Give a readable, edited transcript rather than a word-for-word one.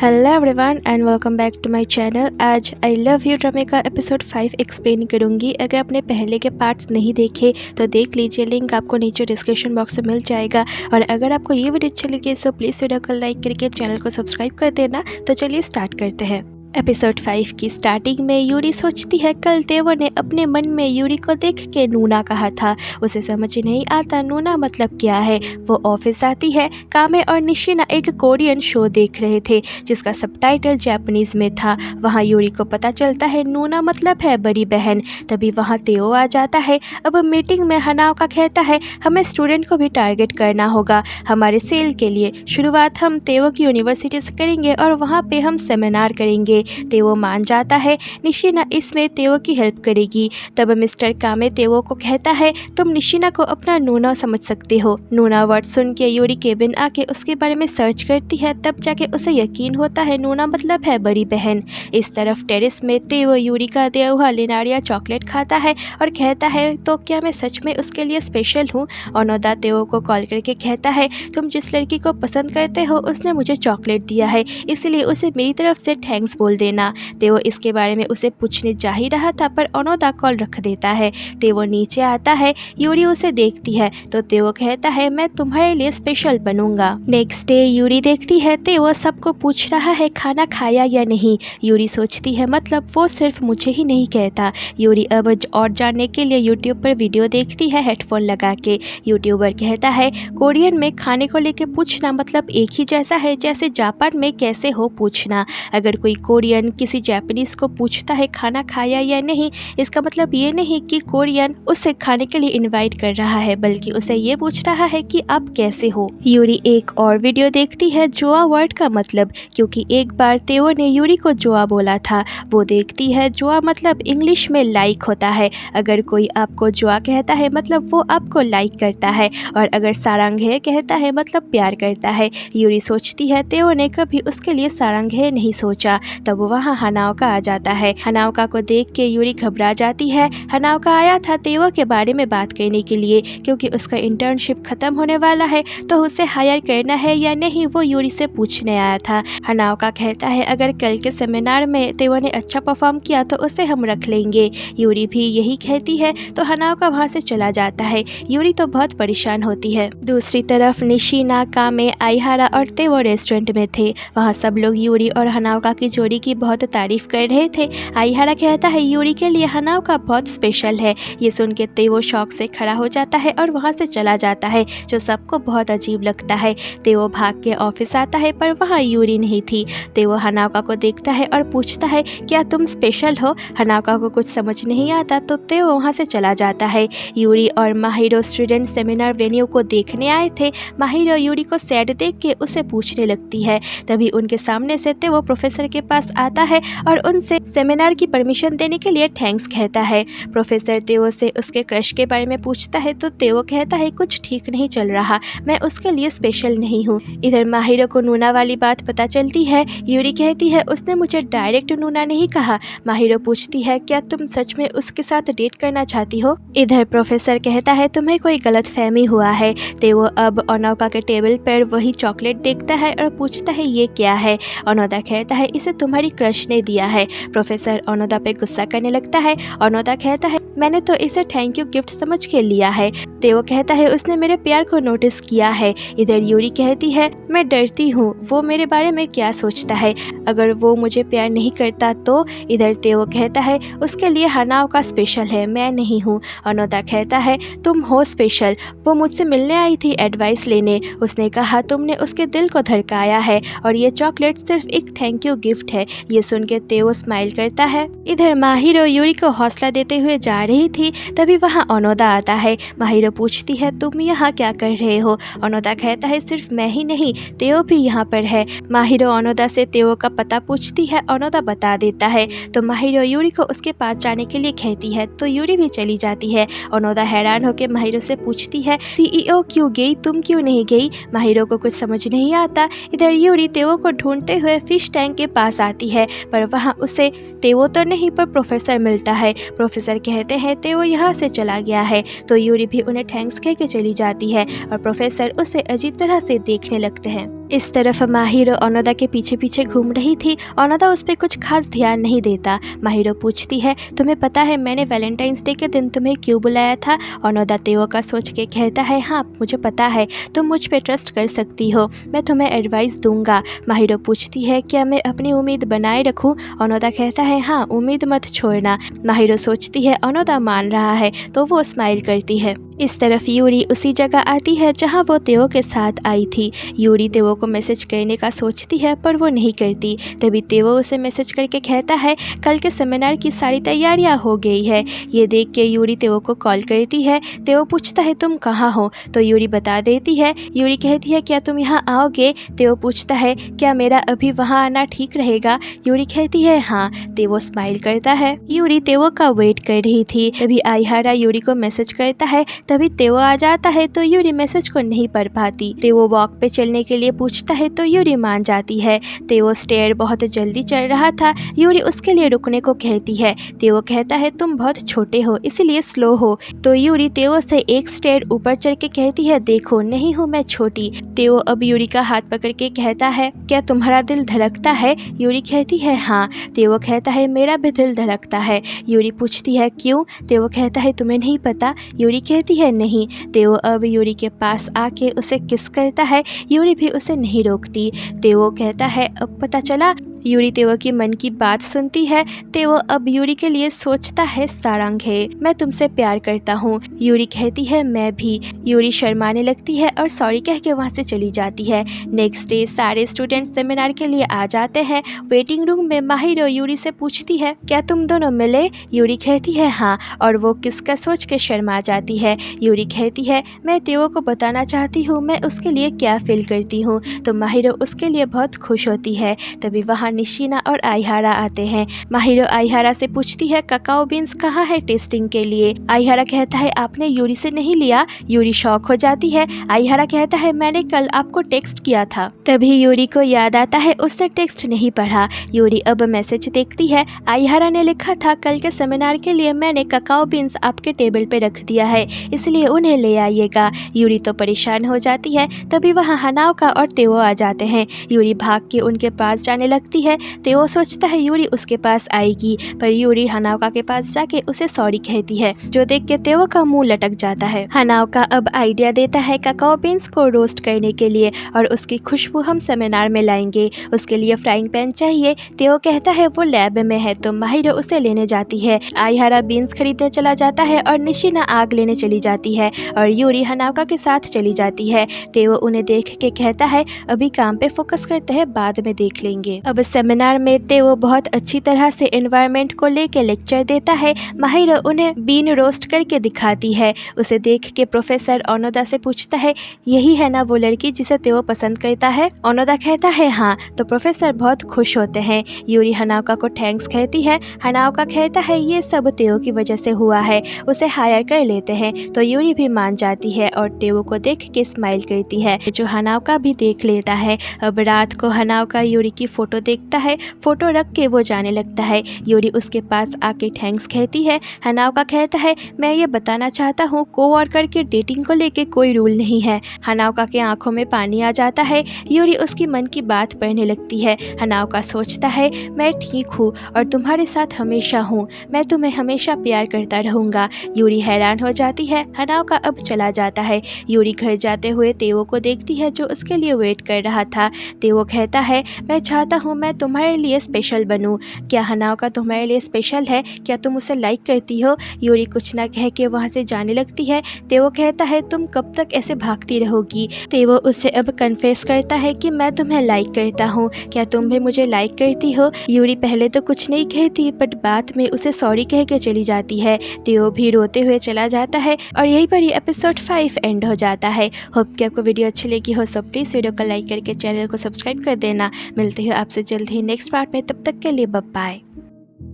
Hello everyone and welcome back to my channel. आज I love you ड्रामे का episode 5 explain करूंगी। अगर आपने पहले के पार्ट्स नहीं देखे तो देख लीजिए, लिंक आपको नीचे डिस्क्रिप्शन बॉक्स में मिल जाएगा। और अगर आपको ये वीडियो अच्छी लगी तो प्लीज़ वीडियो को लाइक करके चैनल को सब्सक्राइब कर देना। तो चलिए स्टार्ट करते हैं। एपिसोड 5 की स्टार्टिंग में यूरी सोचती है कल तेवो ने अपने मन में यूरी को देख के नूना कहा था। उसे समझ नहीं आता नूना मतलब क्या है। वो ऑफिस आती है। कामे और निशिना एक कोरियन शो देख रहे थे जिसका सबटाइटल जापानीज में था। वहाँ यूरी को पता चलता है नूना मतलब है बड़ी बहन। तभी वहाँ तेओ आ जाता है। अब मीटिंग में हनाओका कहता है हमें स्टूडेंट को भी टारगेट करना होगा हमारे सेल के लिए। शुरुआत हम तेओ की यूनिवर्सिटी से करेंगे और वहाँ पे हम सेमिनार करेंगे। तेओ मान जाता है। निशिना इसमें तेओ की हेल्प करेगी। तब मिस्टर कामे तेओ को कहता है तुम निशिना को अपना नूना समझ सकते हो। नूना वर्ड सुन के यूरी केबिन आके उसके बारे में सर्च करती है। तब जाके उसे यकीन होता है नूना मतलब है बड़ी बहन। इस तरफ टेरेस में तेओ यूरी का दिया हुआ लिनारिया चॉकलेट खाता है और कहता है तो क्या मैं सच में उसके लिए स्पेशल हूँ। ओनोदा तेओ को कॉल करके कहता है तुम जिस लड़की को पसंद करते हो उसने मुझे चॉकलेट दिया है, इसलिए उसे मेरी तरफ से थैंक्स बोल देना। तेओ इसके बारे में उसे पूछने जा ही रहा था पर ओनोदा कॉल रख देता है। तेओ नीचे आता है। यूरी उसे देखती है तो तेओ कहता है मैं तुम्हारे लिए स्पेशल बनूंगा। नेक्स्ट डे यूरी देखती है तेओ सबको पूछ रहा है खाना खाया या नहीं। यूरी सोचती है मतलब वो सिर्फ मुझे ही नहीं कहता। यूरी अब और जानने के लिए यूट्यूब पर वीडियो देखती है हेडफोन लगा के। यूट्यूबर कहता है कोरियन में खाने को लेके पूछना मतलब एक ही जैसा है जैसे जापान में कैसे हो पूछना। अगर कोई कोरियन किसी जापानीज को पूछता है खाना खाया या नहीं, इसका मतलब ये नहीं कि कोरियन उसे खाने के लिए इनवाइट कर रहा है, बल्कि उसे ये पूछ रहा है कि आप कैसे हो। यूरी एक और वीडियो देखती है जोआ वर्ड का मतलब, क्योंकि एक बार तेओ ने यूरी को जोआ बोला था। वो देखती है जोआ मतलब इंग्लिश में लाइक होता है। अगर कोई आपको जोआ कहता है मतलब वो आपको लाइक करता है, और अगर सारंगे कहता है मतलब प्यार करता है। यूरी सोचती है तेओ ने कभी उसके लिए सारंगे नहीं सोचा। तब वहाँ हनाओका आ जाता है। हनाओका को देख के यूरी घबरा जाती है। हनाओका आया था तेओ के बारे में बात करने के लिए, क्योंकि उसका इंटर्नशिप खत्म होने वाला है तो उसे हायर करना है या नहीं वो यूरी से पूछने आया था। हनाओका कहता है अगर कल के सेमिनार में तेओ ने अच्छा परफॉर्म किया तो उसे हम रख लेंगे। यूरी भी यही कहती है तो हनाओका वहाँ से चला जाता है। यूरी तो बहुत परेशान होती है। दूसरी तरफ निशिना, कामे, आईहारा और तेओ रेस्टोरेंट में थे। वहाँ सब लोग यूरी और हनाओका की जोड़ी की बहुत तारीफ कर रहे थे। आईहारा कहता है यूरी के लिए हनाओका बहुत स्पेशल है। ये सुन के तेओ शौक से खड़ा हो जाता है और वहाँ से चला जाता है, जो सबको बहुत अजीब लगता है। तेओ भाग के ऑफिस आता है पर वहाँ यूरी नहीं थी। तेओ हनाओका को देखता है और पूछता है क्या तुम स्पेशल हो। हनाओका को कुछ समझ नहीं आता तो तेओ वहाँ से चला जाता है। यूरी और माहिरो स्टूडेंट सेमिनार वेन्यू को देखने आए थे। माहिरो यूरी को सैड देख के उसे पूछने लगती है। तभी उनके सामने से तेओ प्रोफेसर के पास आता है और उनसे सेमिनार की परमिशन देने के लिए थैंक्स कहता है। प्रोफेसर तेओ से उसके क्रश के बारे में पूछता है तो तेओ कहता है कुछ ठीक नहीं चल रहा, मैं उसके लिए स्पेशल नहीं हूँ। इधर माहिरो को नूना वाली बात पता चलती है। यूरी कहती है उसने मुझे डायरेक्ट नूना नहीं कहा। माहिरो पूछती है क्या तुम सच में उसके साथ डेट करना चाहती हो। इधर प्रोफेसर कहता है तुम्हें कोई गलतफहमी हुआ है। तेओ अब ओनोदा के टेबल पर वही चॉकलेट देखता है और पूछता है ये क्या है। ओनोदा कहता है इसे तुम्हारी क्रश ने दिया है। प्रोफेसर ओनोदा पे गुस्सा करने लगता है। ओनोदा कहता है मैंने तो इसे थैंक यू गिफ्ट समझ के लिया है। तेओ कहता है उसने मेरे प्यार को नोटिस किया है। इधर यूरी कहती है मैं डरती हूँ वो मेरे बारे में क्या सोचता है, अगर वो मुझे प्यार नहीं करता तो। इधर तेओ कहता है उसके लिए हनाओका स्पेशल है, मैं नहीं हूँ। ओनोदा कहता है तुम हो स्पेशल, वो मुझसे मिलने आई थी एडवाइस लेने, उसने कहा तुमने उसके दिल को धड़काया है और ये चॉकलेट सिर्फ एक थैंक यू गिफ्ट है। ये सुन के तेओ स्माइल करता है। इधर माहिरो यूरी को हौसला देते हुए जा रही थी। तभी वहाँ ओनोदा आता है। माहिरो पूछती है तुम यहाँ क्या कर रहे हो। ओनोदा कहता है सिर्फ मैं ही नहीं तेओ भी यहाँ पर है। माहिरो ओनोदा से तेओ का पता पूछती है। ओनोदा बता देता है तो माहिरो यूरी को उसके पास जाने के लिए कहती है तो यूरी भी चली जाती है। ओनोदा हैरान होकर माहिरो से पूछती है सीईओ क्यों गई, तुम क्यों नहीं गई। माहिरो को कुछ समझ नहीं आता। इधर यूरी तेओ को ढूंढते हुए फिश टैंक के पास आती है पर वहाँ उसे तेओ तो नहीं पर प्रोफेसर मिलता है। प्रोफेसर कहते हैं तेओ यहाँ से चला गया है तो यूरी भी उन्हें थैंक्स कह के चली जाती है और प्रोफेसर उसे अजीब तरह से देखने लगते हैं। इस तरफ माहिरो ओनोदा के पीछे पीछे घूम रही थी। ओनोदा उस पर कुछ खास ध्यान नहीं देता। माहिरो पूछती है, तुम्हें पता है मैंने वैलेंटाइंस डे के दिन तुम्हें क्यों बुलाया था? ओनोदा तेओ का सोच के कहता है, हाँ मुझे पता है, तुम मुझ पे ट्रस्ट कर सकती हो, मैं तुम्हें एडवाइस दूंगा। माहिरो पूछती है, क्या मैं अपनी उम्मीद बनाए रखूं? ओनोदा कहता है, हाँ उम्मीद मत छोड़ना। माहिरो सोचती है ओनोदा मान रहा है तो वो स्माइल करती है। इस तरफ यूरी उसी जगह आती है जहां वो तेओ के साथ आई थी। यूरी तेओ को मैसेज करने का सोचती है पर वो नहीं करती। तभी तेओ उसे मैसेज करके कहता है, कल के सेमिनार की सारी तैयारियां हो गई है। ये देख के यूरी तेओ को कॉल करती है। तेओ पूछता है, तुम कहाँ हो? तो यूरी बता देती है। यूरी कहती है, क्या तुम यहाँ आओगे? तेओ पूछता है, क्या मेरा अभी वहाँ आना ठीक रहेगा? यूरी कहती है, हाँ। तेओ स्माइल करता है। यूरी तेओ का वेट कर रही थी। तभी आइहारा यूरी को मैसेज करता है। तभी तेओ आ जाता है तो यूरी मैसेज को नहीं पढ़ पाती। तेओ वॉक पे चलने के लिए पूछता है तो यूरी मान जाती है। तेओ स्टेयर बहुत जल्दी चल रहा था। यूरी उसके लिए रुकने को कहती है। तेओ कहता है, तुम बहुत छोटे हो इसलिए स्लो हो। तो यूरी तेओ से एक स्टेयर ऊपर चढ़ के कहती है, देखो नहीं हूँ मैं छोटी। तेओ अब यूरी का हाथ पकड़ के कहता है, क्या तुम्हारा दिल धड़कता है? यूरी कहती है, हाँ। तेओ कहता है, मेरा भी दिल धड़कता है। यूरी पूछती है, क्यों? तेओ कहता है, तुम्हें नहीं पता? यूरी कहती है, नहीं। तेओ अब यूरी के पास आके उसे किस करता है। यूरी भी उसे नहीं रोकती। तेओ कहता है, अब पता चला? यूरी तेओ की मन की बात सुनती है। तेओ अब यूरी के लिए सोचता है, सारंगे मैं तुमसे प्यार करता हूँ। यूरी कहती है, मैं भी। यूरी शर्माने लगती है और सॉरी कह के वहाँ से चली जाती है। नेक्स्ट डे सारे स्टूडेंट सेमिनार के लिए आ जाते हैं। वेटिंग रूम में माहिरो यूरी से पूछती है, क्या तुम दोनों मिले? यूरी कहती है, हाँ, और वो किसका सोच के शर्मा जाती है। यूरी कहती है, मैं तेओ को बताना चाहती हूँ मैं उसके लिए क्या फील करती हूँ। तो माहिरो उसके लिए बहुत खुश होती है। तभी वहाँ निशिना और आइहारा आते हैं। माहिरो आइहारा से पूछती है, ककाओ बीन्स कहाँ है टेस्टिंग के लिए? आइहारा कहता है, आपने यूरी से नहीं लिया? यूरी शॉक हो जाती है। आइहारा कहता है, मैंने कल आपको टेक्स्ट किया था। तभी यूरी को याद आता है उसने टेक्स्ट नहीं पढ़ा। यूरी अब मैसेज देखती है। आइहारा ने लिखा था, कल के सेमिनार के लिए मैंने ककाओ बीन्स आपके टेबल पे रख दिया है, इसलिए उन्हें ले आइएगा। यूरी तो परेशान हो जाती है। तभी वहाँ हनाओका और तेओ आ जाते हैं। यूरी भाग के उनके पास जाने लगती है। तेओ सोचता है यूरी उसके पास आएगी, पर यूरी हनाओका के पास जाके उसे सॉरी कहती है, जो देख के तेओ का मुंह लटक जाता है। हनाओका अब आइडिया देता है ककाओ बीन्स को रोस्ट करने के लिए और उसकी खुशबू हम सेमिनार में लाएंगे। उसके लिए फ्राइंग पैन चाहिए। तेओ कहता है वो लैब में है तो माहिरो उसे लेने जाती है। आइहारा बीन्स खरीदने चला जाता है और निशिना आग लेने चली जाती है और यूरी हनाओका के साथ चली जाती है। तेओ उन्हें देख के कहता है, अभी काम पे फोकस करते हैं, बाद में देख लेंगे। अब सेमिनार में तेओ बहुत अच्छी तरह से एनवायरनमेंट को लेके लेक्चर देता है। माहिरो उन्हें बीन रोस्ट करके दिखाती है। उसे देख के प्रोफेसर ओनोदा से पूछता है, यही है ना वो लड़की जिसे तेओ पसंद करता है? ओनोदा कहता है, हाँ। तो प्रोफेसर बहुत खुश होते हैं। यूरी हनाओका को थैंक्स कहती है। हनाओका कहता है, ये सब तेओ की वजह से हुआ है, उसे हायर कर लेते हैं। तो यूरी भी मान जाती है और तेओ को देख के स्माइल करती है, जो हनाओका भी देख लेता है। अब रात को हनाओका यूरी की फोटो देखता है। फोटो रख के वो जाने लगता है। यूरी उसके पास आके थैंक्स कहती है। हनाओका कहता है, मैं ये बताना चाहता हूँ कोवर्कर के डेटिंग को लेके कोई रूल नहीं है। हनाओका के आंखों में पानी आ जाता है। यूरी उसकी मन की बात पढ़ने लगती है। हनाओका सोचता है, मैं ठीक हूँ और तुम्हारे साथ हमेशा हूँ, मैं तुम्हें हमेशा प्यार करता रहूँगा। यूरी हैरान हो जाती है। हनाओका अब चला जाता है। यूरी घर जाते हुए तेओ को देखती है जो उसके लिए वेट कर रहा था। तेओ कहता है, मैं चाहता हूँ मैं तुम्हारे लिए स्पेशल बनूँ। क्या हनाओका तुम्हारे लिए स्पेशल है? क्या तुम उसे लाइक करती हो? यूरी कुछ ना कह के वहाँ से जाने लगती है। तेओ कहता है, तुम कब तक ऐसे भागती रहोगी? तेओ उससे अब कन्फेस करता है कि मैं तुम्हें लाइक करता हूँ, क्या तुम भी मुझे लाइक करती हो? यूरी पहले तो कुछ नहीं कहती बट बाद में उसे सॉरी कह के चली जाती है। तेओ भी रोते हुए चला जाता है और यहीं पर ही एपिसोड 5 एंड हो जाता है। होप कि आपको वीडियो अच्छी लगी हो, सो प्लीज़ वीडियो को लाइक करके चैनल को सब्सक्राइब कर देना। मिलते हैं आपसे जल्द ही नेक्स्ट पार्ट में, तब तक के लिए बाय बाय।